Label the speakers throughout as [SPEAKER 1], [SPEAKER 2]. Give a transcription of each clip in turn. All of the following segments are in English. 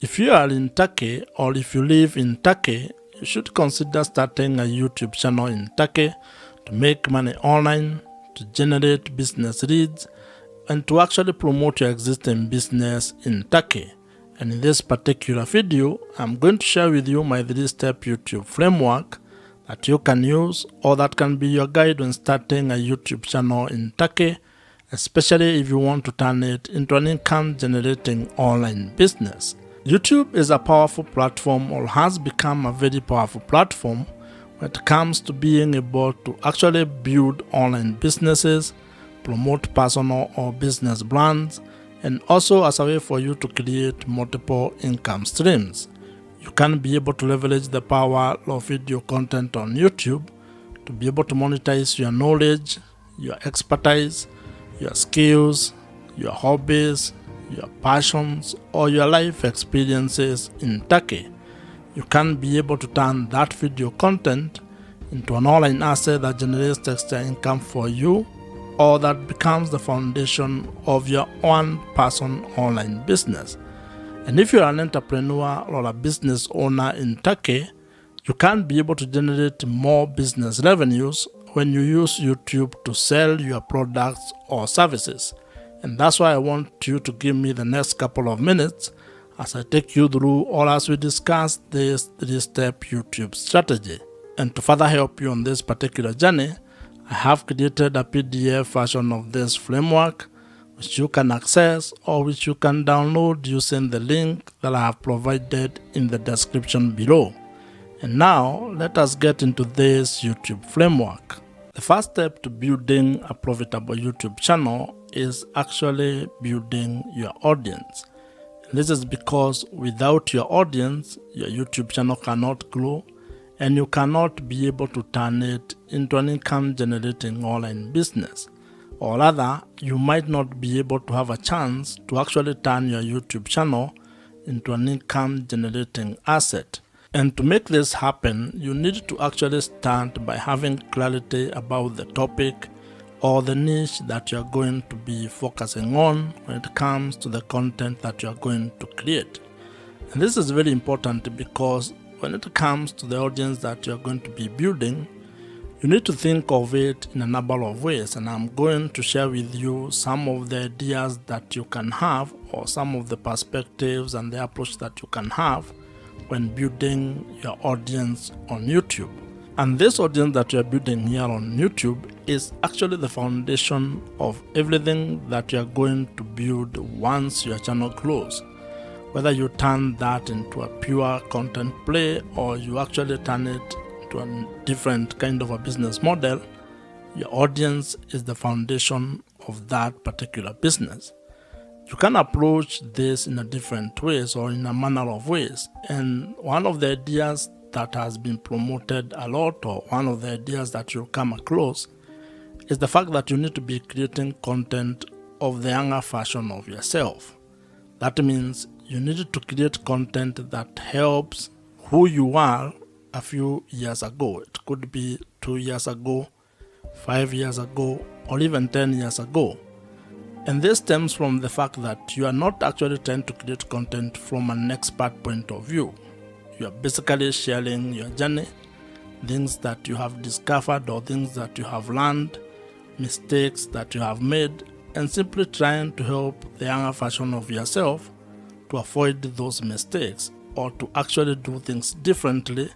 [SPEAKER 1] If you are in Turkey or if you live in Turkey, you should consider starting a YouTube channel in Turkey to make money online, to generate business leads, and to actually promote your existing business in Turkey. And in this particular video, I'm going to share with you my 3-step YouTube framework that you can use, or that can be your guide when starting a YouTube channel in Turkey, especially if you want to turn it into an income generating online business. YouTube is a powerful platform, or has become a very powerful platform when it comes to being able to actually build online businesses, promote personal or business brands, and also as a way for you to create multiple income streams. You can be able to leverage the power of video content on YouTube to be able to monetize your knowledge, your expertise, your skills, your hobbies, your passions, or your life experiences in Turkey. You can be able to turn that video content into an online asset that generates extra income for you, or that becomes the foundation of your one-person online business. And if you're an entrepreneur or a business owner in Turkey, you can be able to generate more business revenues when you use YouTube to sell your products or services. And that's why I want you to give me the next couple of minutes as I take you through, or as we discuss, this 3-step YouTube strategy. And to further help you on this particular journey, I have created a PDF version of this framework, which you can access or which you can download using the link that I have provided in the description below. And now, let us get into this YouTube framework. The first step to building a profitable YouTube channel is actually building your audience. And this is because without your audience, your YouTube channel cannot grow, and you cannot be able to turn it into an income generating online business. Or rather, you might not be able to have a chance to actually turn your YouTube channel into an income generating asset. And to make this happen, you need to actually start by having clarity about the topic or the niche that you're going to be focusing on when it comes to the content that you're going to create. And this is very important because when it comes to the audience that you're going to be building, you need to think of it in a number of ways, and I'm going to share with you some of the ideas that you can have, or some of the perspectives and the approach that you can have when building your audience on YouTube. And this audience that you're building here on YouTube is actually the foundation of everything that you're going to build once your channel grows. Whether you turn that into a pure content play or you actually turn it into a different kind of a business model, your audience is the foundation of that particular business. You can approach this in a different ways or in a manner of ways. And one of the ideas that has been promoted a lot, or one of the ideas that you'll come across, is the fact that you need to be creating content of the younger version of yourself. That means you need to create content that helps who you are a few years ago. It could be 2 years ago, 5 years ago, or even 10 years ago. And this stems from the fact that you are not actually trying to create content from an expert point of view. You are basically sharing your journey, things that you have discovered or things that you have learned, mistakes that you have made, and simply trying to help the younger version of yourself to avoid those mistakes, or to actually do things differently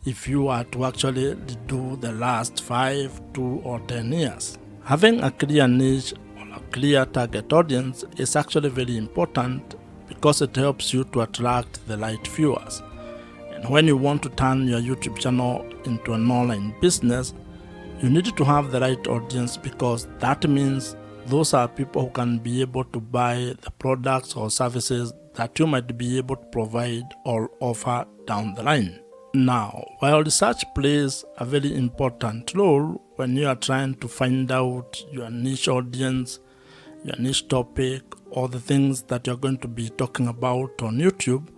[SPEAKER 1] if you are to actually do the last 5, 2, or 10 years. Having a clear niche or a clear target audience is actually very important because it helps you to attract the right viewers. And when you want to turn your YouTube channel into an online business, you need to have the right audience, because that means those are people who can be able to buy the products or services that you might be able to provide or offer down the line. Now, while research plays a very important role when you are trying to find out your niche audience, your niche topic, or the things that you're going to be talking about on YouTube,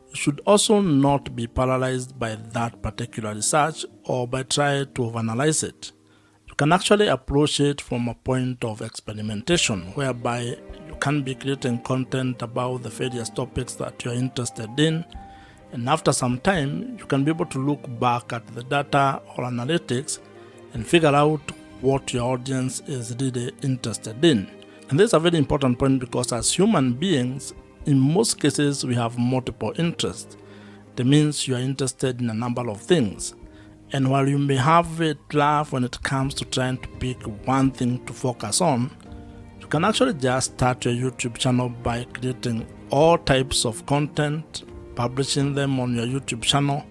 [SPEAKER 1] you should also not be paralyzed by that particular research or by trying to overanalyze it. You can actually approach it from a point of experimentation, whereby you can be creating content about the various topics that you are interested in, and after some time you can be able to look back at the data or analytics and figure out what your audience is really interested in. And this is a very important point because as human beings, in most cases we have multiple interests. That means you are interested in a number of things. And while you may have a drive when it comes to trying to pick one thing to focus on, you can actually just start your YouTube channel by creating all types of content, publishing them on your YouTube channel,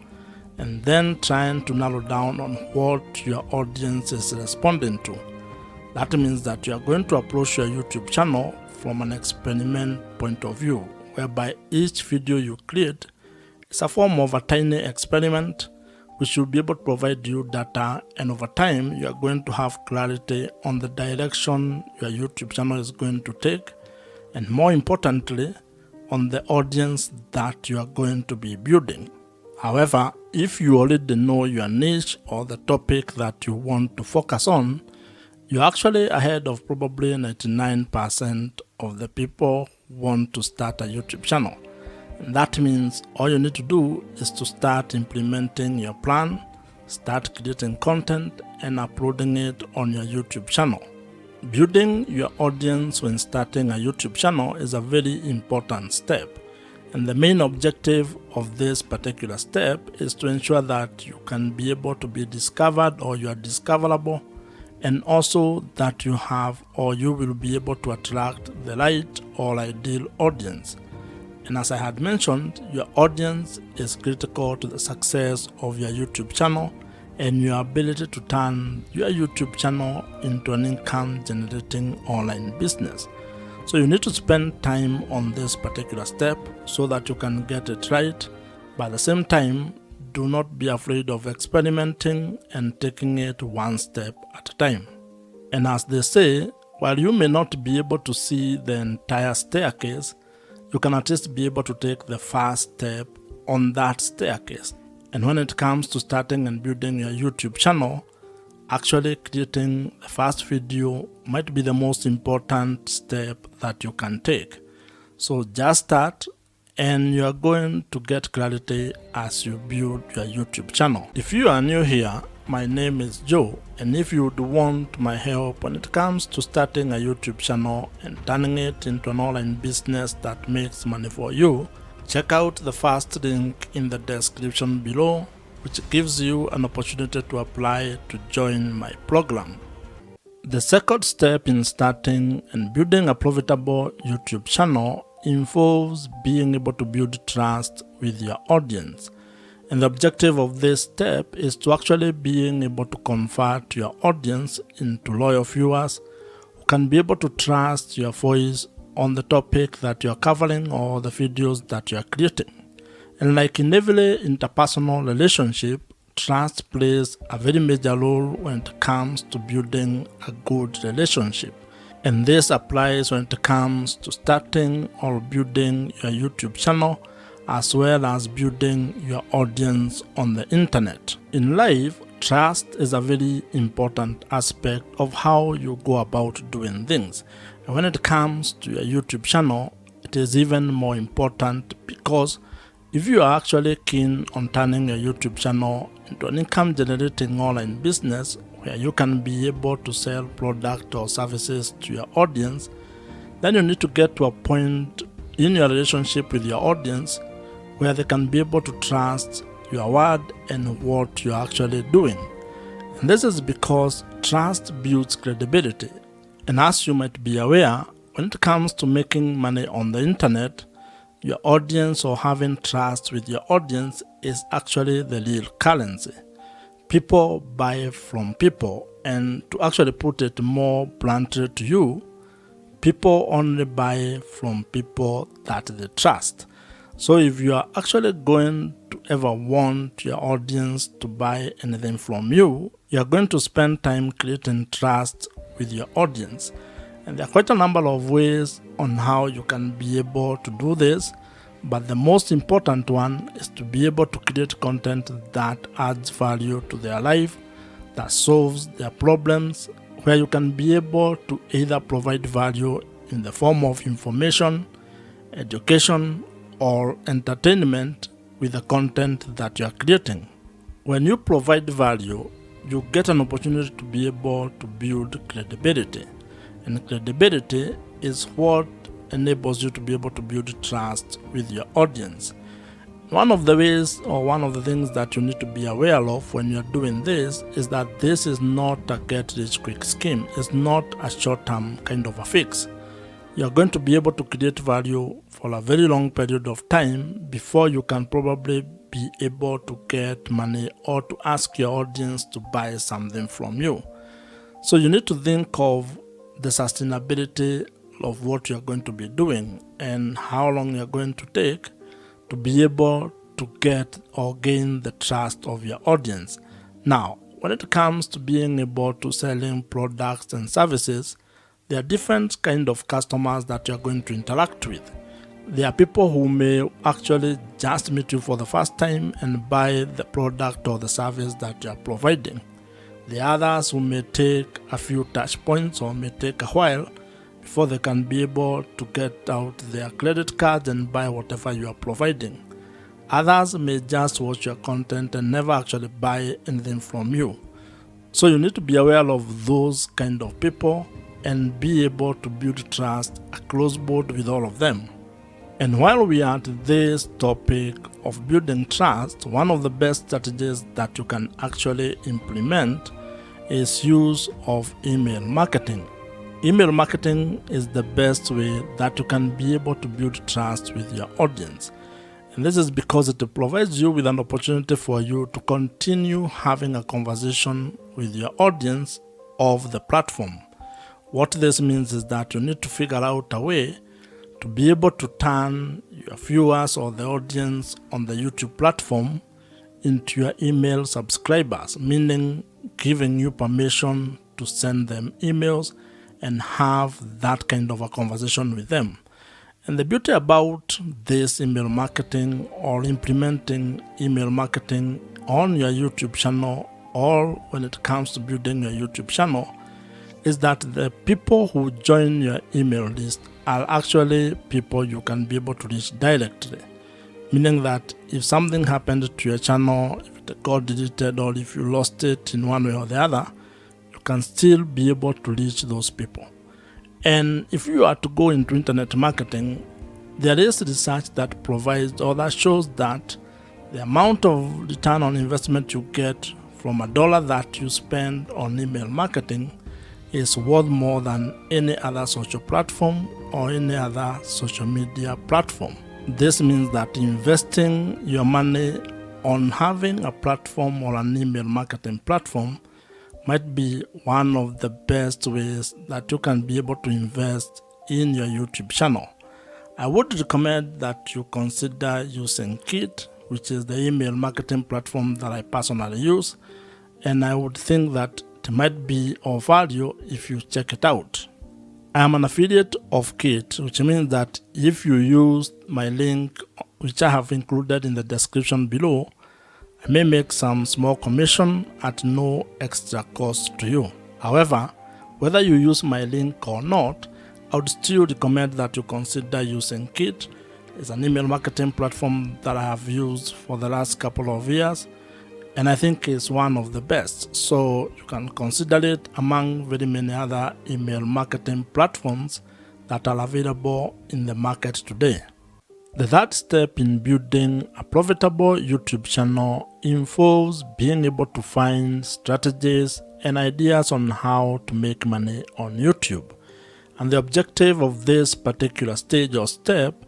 [SPEAKER 1] and then trying to narrow down on what your audience is responding to. That means that you are going to approach your YouTube channel from an experiment point of view, whereby each video you create is a form of a tiny experiment which will be able to provide you data, and over time you are going to have clarity on the direction your YouTube channel is going to take, and more importantly, on the audience that you are going to be building. However, if you already know your niche or the topic that you want to focus on, you're actually ahead of probably 99% of the people who want to start a YouTube channel. And that means all you need to do is to start implementing your plan, start creating content, and uploading it on your YouTube channel. Building your audience when starting a YouTube channel is a very important step. And the main objective of this particular step is to ensure that you can be able to be discovered, or you are discoverable, and also that you have, or you will be able to attract the right or ideal audience. And as I had mentioned, your audience is critical to the success of your YouTube channel and your ability to turn your YouTube channel into an income generating online business. So you need to spend time on this particular step so that you can get it right. But at the same time, do not be afraid of experimenting and taking it one step at a time. And as they say, while you may not be able to see the entire staircase, you can at least be able to take the first step on that staircase. And when it comes to starting and building your YouTube channel, actually creating the first video might be the most important step that you can take. So just start, and you are going to get clarity as you build your YouTube channel. If you are new here, my name is Joe, and if you would want my help when it comes to starting a YouTube channel and turning it into an online business that makes money for you, check out the first link in the description below, which gives you an opportunity to apply to join my program. The second step in starting and building a profitable YouTube channel involves being able to build trust with your audience. And the objective of this step is to actually being able to convert your audience into loyal viewers who can be able to trust your voice on the topic that you are covering or the videos that you are creating. And like in every interpersonal relationship, trust plays a very major role when it comes to building a good relationship. And this applies when it comes to starting or building your YouTube channel, as well as building your audience on the internet. In life, trust is a very important aspect of how you go about doing things. And when it comes to your YouTube channel, it is even more important, because if you are actually keen on turning your YouTube channel into an income generating online business where you can be able to sell products or services to your audience, then you need to get to a point in your relationship with your audience where they can be able to trust your word and what you're actually doing. And this is because trust builds credibility. And as you might be aware, when it comes to making money on the internet, your audience, or having trust with your audience, is actually the real currency. People buy from people, and to actually put it more bluntly to you, people only buy from people that they trust. So if you are actually going to ever want your audience to buy anything from you, you are going to spend time creating trust with your audience. And there are quite a number of ways on how you can be able to do this, but the most important one is to be able to create content that adds value to their life, that solves their problems, where you can be able to either provide value in the form of information, education, or entertainment with the content that you are creating. When you provide value, you get an opportunity to be able to build credibility. And credibility is what enables you to be able to build trust with your audience. One of the ways or one of the things that you need to be aware of when you're doing this is that this is not a get-rich-quick scheme. It's not a short-term kind of a fix. You're going to be able to create value for a very long period of time before you can probably be able to get money or to ask your audience to buy something from you. So you need to think of the sustainability of what you're going to be doing and how long you're going to take to be able to get or gain the trust of your audience. Now, when it comes to being able to selling products and services, there are different kind of customers that you're going to interact with. There are people who may actually just meet you for the first time and buy the product or the service that you are providing. The others who may take a few touch points or may take a while before they can be able to get out their credit cards and buy whatever you are providing. Others may just watch your content and never actually buy anything from you. So you need to be aware of those kind of people and be able to build trust across board with all of them. And while we are at this topic of building trust, one of the best strategies that you can actually implement is use of email marketing. Email marketing is the best way that you can be able to build trust with your audience. And this is because it provides you with an opportunity for you to continue having a conversation with your audience of the platform. What this means is that you need to figure out a way to be able to turn your viewers or the audience on the YouTube platform into your email subscribers, meaning giving you permission to send them emails and have that kind of a conversation with them. And the beauty about this email marketing or implementing email marketing on your YouTube channel or when it comes to building your YouTube channel is that the people who join your email list are actually people you can be able to reach directly. Meaning that if something happened to your channel, if it got deleted or if you lost it in one way or the other, you can still be able to reach those people. And if you are to go into internet marketing, there is research that provides or that shows that the amount of return on investment you get from $1 that you spend on email marketing is worth more than any other social platform or any other social media platform. This means that investing your money on having a platform or an email marketing platform might be one of the best ways that you can be able to invest in your YouTube channel. I would recommend that you consider using Kit, which is the email marketing platform that I personally use, and I would think that it might be of value if you check it out. I am an affiliate of Kit, which means that if you use my link, which I have included in the description below, I may make some small commission at no extra cost to you. However, whether you use my link or not, I would still recommend that you consider using Kit. It's an email marketing platform that I have used for the last couple of years, and I think it's one of the best. So you can consider it among very many other email marketing platforms that are available in the market today. The third step in building a profitable YouTube channel involves being able to find strategies and ideas on how to make money on YouTube. And the objective of this particular stage or step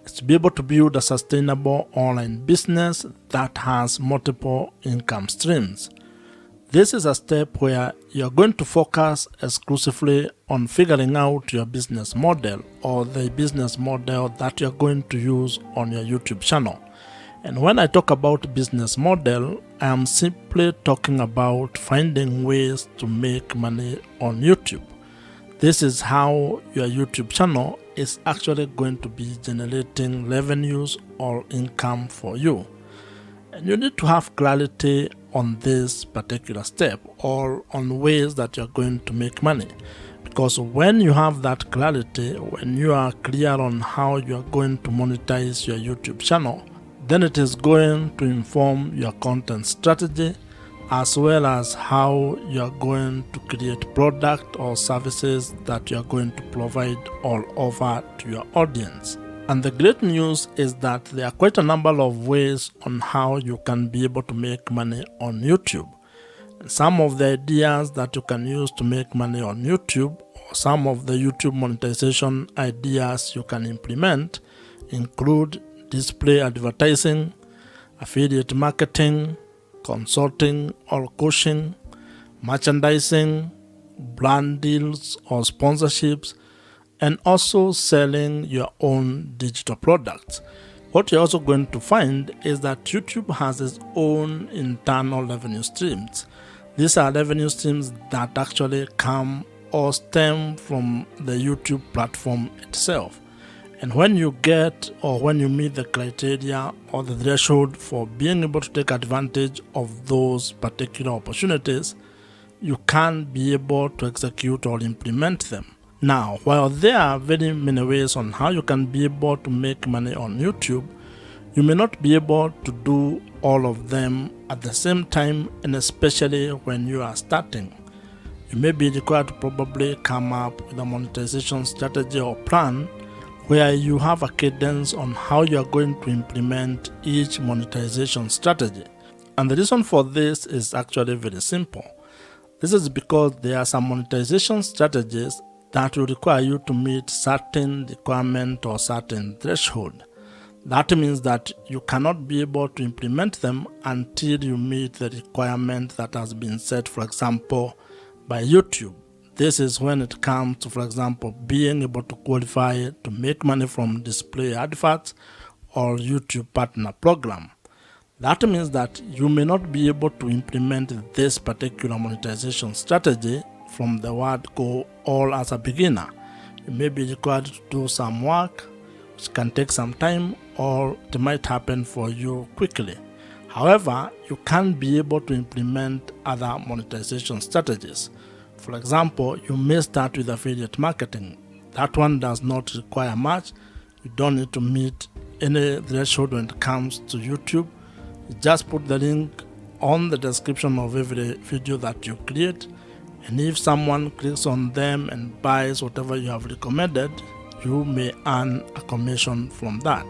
[SPEAKER 1] is to be able to build a sustainable online business that has multiple income streams. This is a step where you're going to focus exclusively on figuring out your business model or the business model that you're going to use on your YouTube channel. And when I talk about business model, I am simply talking about finding ways to make money on YouTube. This is how your YouTube channel is actually going to be generating revenues or income for you. And you need to have clarity on this particular step or on ways that you're going to make money. Because when you have that clarity, when you are clear on how you are going to monetize your YouTube channel, then it is going to inform your content strategy as well as how you are going to create product or services that you are going to provide all over to your audience. And the great news is that there are quite a number of ways on how you can be able to make money on YouTube. And some of the ideas that you can use to make money on YouTube, or some of the YouTube monetization ideas you can implement, include display advertising, affiliate marketing, consulting or coaching, merchandising, brand deals or sponsorships, and also selling your own digital products. What you're also going to find is that YouTube has its own internal revenue streams. These are revenue streams that actually come or stem from the YouTube platform itself. And when you get or when you meet the criteria or the threshold for being able to take advantage of those particular opportunities, you can be able to execute or implement them. Now, while there are very many ways on how you can be able to make money on YouTube, you may not be able to do all of them at the same time, and especially when you are starting. You may be required to probably come up with a monetization strategy or plan where you have a cadence on how you are going to implement each monetization strategy. And the reason for this is actually very simple. This is because there are some monetization strategies that will require you to meet certain requirement or certain threshold. That means that you cannot be able to implement them until you meet the requirement that has been set, for example, by YouTube. This is when it comes to, for example, being able to qualify to make money from display adverts or YouTube partner program. That means that you may not be able to implement this particular monetization strategy from the word go all as a beginner. You may be required to do some work, which can take some time, or it might happen for you quickly. However, you can be able to implement other monetization strategies. For example, you may start with affiliate marketing. That one does not require much. You don't need to meet any threshold when it comes to YouTube. You just put the link on the description of every video that you create, and if someone clicks on them and buys whatever you have recommended, you may earn a commission from that.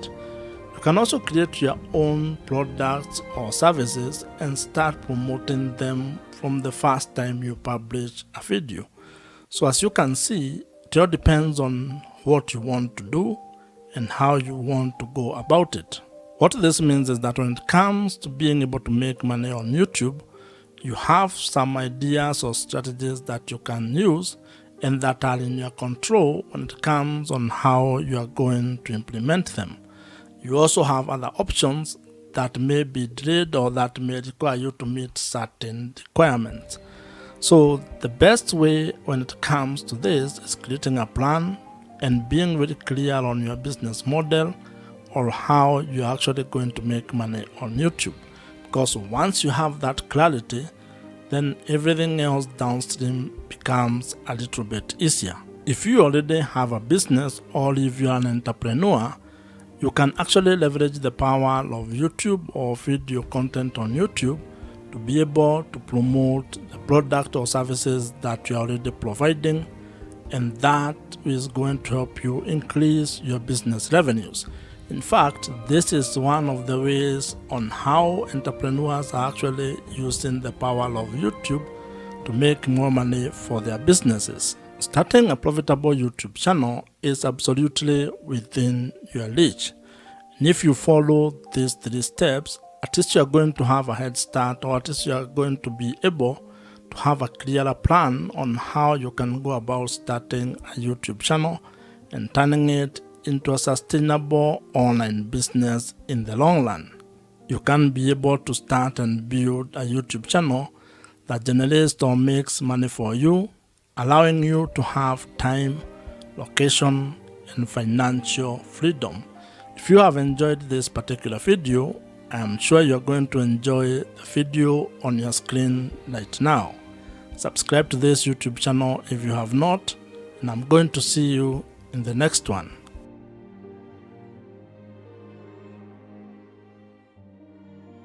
[SPEAKER 1] You can also create your own products or services and start promoting them from the first time you publish a video. So as you can see, it all depends on what you want to do and how you want to go about it. What this means is that when it comes to being able to make money on YouTube, you have some ideas or strategies that you can use and that are in your control when it comes on how you are going to implement them. You also have other options that may be delayed or that may require you to meet certain requirements. So the best way when it comes to this is creating a plan and being very clear on your business model or how you're actually going to make money on YouTube. Because once you have that clarity, then everything else downstream becomes a little bit easier. If you already have a business or if you're an entrepreneur, you can actually leverage the power of YouTube or video content on YouTube to be able to promote the product or services that you're already providing, and that is going to help you increase your business revenues. In fact, this is one of the ways on how entrepreneurs are actually using the power of YouTube to make more money for their businesses. Starting a profitable YouTube channel is absolutely within your reach. And if you follow these 3 steps, at least you are going to have a head start, or at least you are going to be able to have a clearer plan on how you can go about starting a YouTube channel and turning it into a sustainable online business in the long run. You can be able to start and build a YouTube channel that generates or makes money for you, allowing you to have time, location, and financial freedom. If you have enjoyed this particular video, I am sure you're going to enjoy the video on your screen right now. Subscribe to this YouTube channel if you have not, and I'm going to see you in the next one.